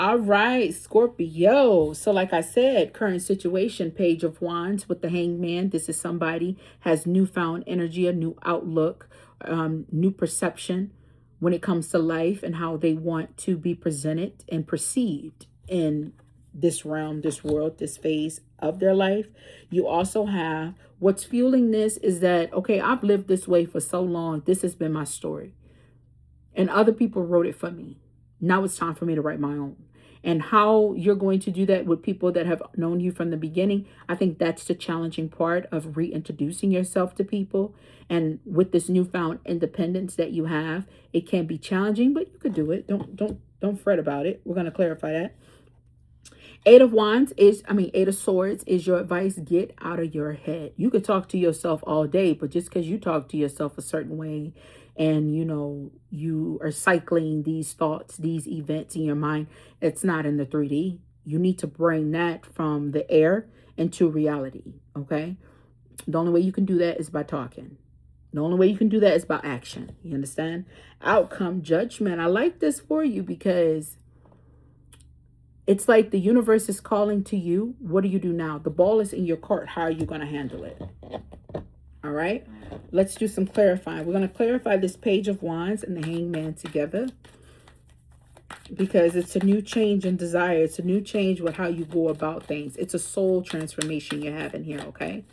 All right, Scorpio. So like I said, current situation, Page of Wands with the Hangman. This is somebody has newfound energy, a new outlook, new perception when it comes to life and how they want to be presented and perceived in this realm, this world, this phase of their life. You also have what's fueling this is that, okay, I've lived this way for so long. This has been my story. And other people wrote it for me. Now it's time for me to write my own. And how you're going to do that with people that have known you from the beginning, I think that's the challenging part of reintroducing yourself to people. And with this newfound independence that you have, it can be challenging, but you could do it. Don't fret about it. We're going to clarify that. Eight of Swords is your advice. Get out of your head. You could talk to yourself all day, but just because you talk to yourself a certain way and, you are cycling these thoughts, these events in your mind, it's not in the 3D. You need to bring that from the air into reality, okay? The only way you can do that is by talking. The only way you can do that is by action. You understand? Outcome, judgment. I like this for you because it's like the universe is calling to you. What do you do now? The ball is in your court. How are you going to handle it? All right. Let's do some clarifying. We're going to clarify this Page of Wands and the Hangman together because it's a new change in desire. It's a new change with how you go about things. It's a soul transformation you're having here. Okay.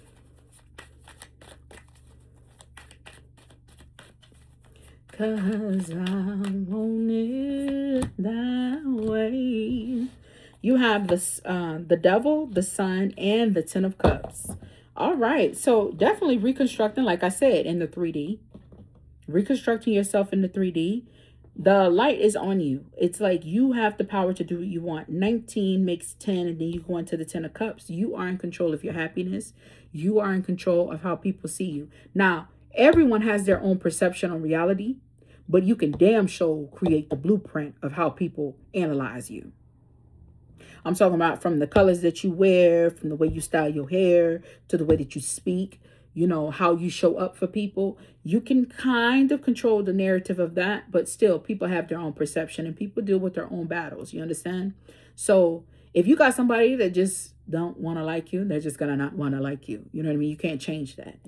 Cause I want it that way. You have the Devil, the Sun, and the Ten of Cups. All right. So definitely reconstructing, like I said, in the 3D. Reconstructing yourself in the 3D. The light is on you. It's like you have the power to do what you want. 19 makes 10, and then you go into the 10 of Cups. You are in control of your happiness. You are in control of how people see you. Now, everyone has their own perception on reality, but you can damn sure create the blueprint of how people analyze you. I'm talking about from the colors that you wear, from the way you style your hair, to the way that you speak, how you show up for people. You can kind of control the narrative of that, but still people have their own perception and people deal with their own battles. You understand? So if you got somebody that just don't want to like you, they're just going to not want to like you. You know what I mean? You can't change that.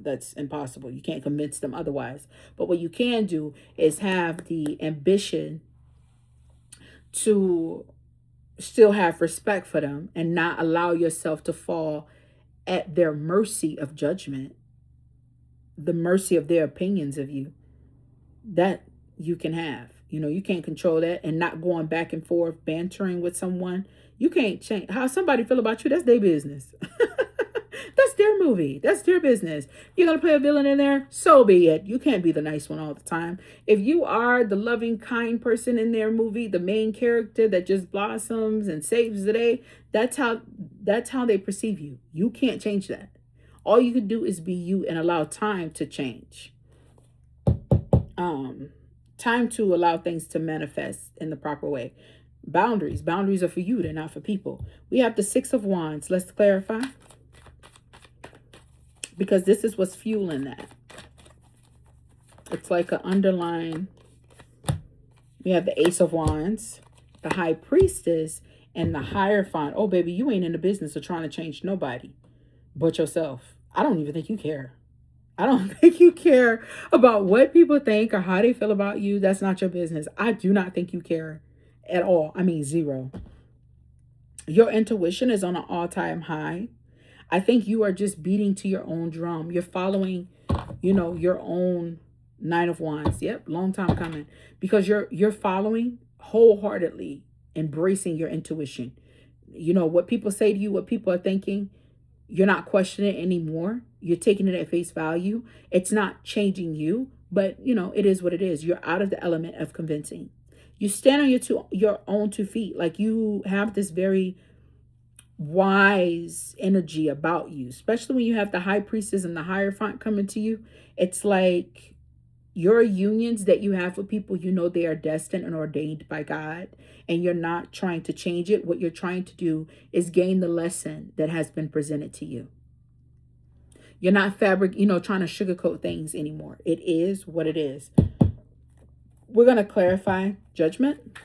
That's impossible. You can't convince them otherwise. But what you can do is have the ambition to still have respect for them and not allow yourself to fall at their mercy of judgment, the mercy of their opinions of you. That you can have. You can't control that, and not going back and forth bantering with someone. You can't change how somebody feel about you. That's their business. That's their movie. That's their business. You're going to play a villain in there? So be it. You can't be the nice one all the time. If you are the loving, kind person in their movie, the main character that just blossoms and saves the day, that's how they perceive you. You can't change that. All you can do is be you and allow time to change. Time to allow things to manifest in the proper way. Boundaries are for you. They're not for people. We have the Six of Wands. Let's clarify, because this is what's fueling that. It's like an underline. We have the Ace of Wands, the High Priestess, and the Hierophant. Oh, baby, you ain't in the business of trying to change nobody but yourself. I don't even think you care. I don't think you care about what people think or how they feel about you. That's not your business. I do not think you care at all. I mean, zero. Your intuition is on an all-time high. I think you are just beating to your own drum. You're following, your own Nine of Wands. Yep, long time coming. Because you're following wholeheartedly, embracing your intuition. What people say to you, what people are thinking, you're not questioning it anymore. You're taking it at face value. It's not changing you, but it is what it is. You're out of the element of convincing. You stand on your own 2 feet. Like you have this very wise energy about you, especially when you have the High Priestess and the Hierophant coming to you. It's like your unions that you have with people, they are destined and ordained by God, and you're not trying to change it. What you're trying to do is gain the lesson that has been presented to you. You're not trying to sugarcoat things anymore. It is what it is. We're going to clarify Judgment.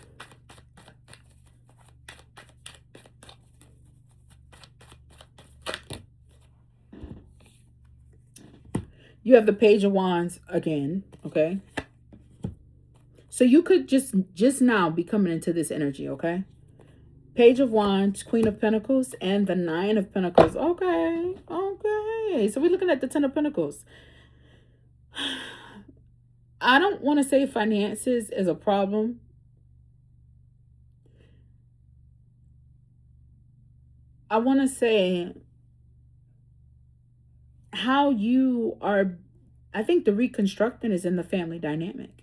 You have the Page of Wands again, okay? So you could just now be coming into this energy, okay? Page of Wands, Queen of Pentacles, and the Nine of Pentacles. Okay, okay. So we're looking at the Ten of Pentacles. I don't want to say finances is a problem. I want to say how you are. I think the reconstructing is in the family dynamic,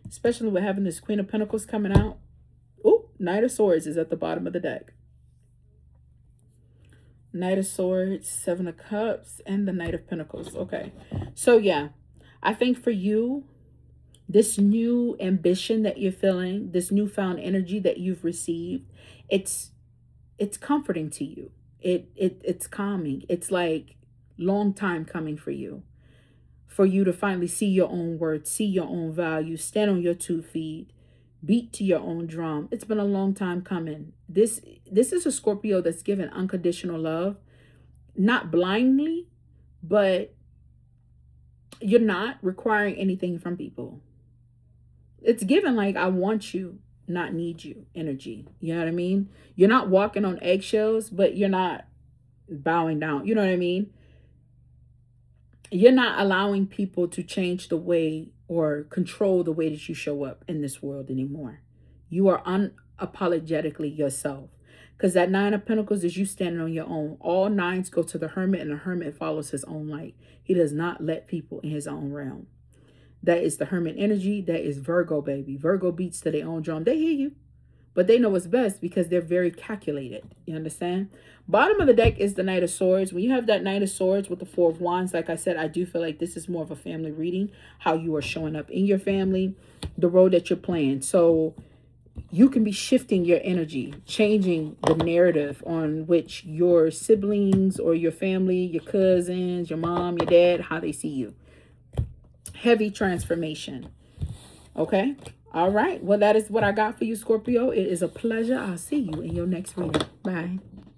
especially with having this Queen of Pentacles coming out. Oh, Knight of Swords is at the bottom of the deck. Knight of Swords, Seven of Cups, and the Knight of Pentacles. Okay. So, yeah, I think for you, this new ambition that you're feeling, this newfound energy that you've received, it's comforting to you. It's calming. It's like long time coming for you. For you to finally see your own worth, see your own value, stand on your 2 feet, beat to your own drum. It's been a long time coming. This is a Scorpio that's given unconditional love, not blindly, but you're not requiring anything from people. It's given like I want you, not need you energy. You know what I mean? You're not walking on eggshells, but you're not bowing down. You know what I mean? You're not allowing people to change the way or control the way that you show up in this world anymore. You are unapologetically yourself. Because that Nine of Pentacles is you standing on your own. All nines go to the Hermit, and the Hermit follows his own light. He does not let people in his own realm. That is the Hermit energy. That is Virgo, baby. Virgo beats to their own drum. They hear you, but they know what's best because they're very calculated. You understand? Bottom of the deck is the Knight of Swords. When you have that Knight of Swords with the Four of Wands, like I said, I do feel like this is more of a family reading, how you are showing up in your family, the role that you're playing. So you can be shifting your energy, changing the narrative on which your siblings or your family, your cousins, your mom, your dad, how they see you. Heavy transformation. Okay? All right. Well, that is what I got for you, Scorpio. It is a pleasure. I'll see you in your next reading. Bye.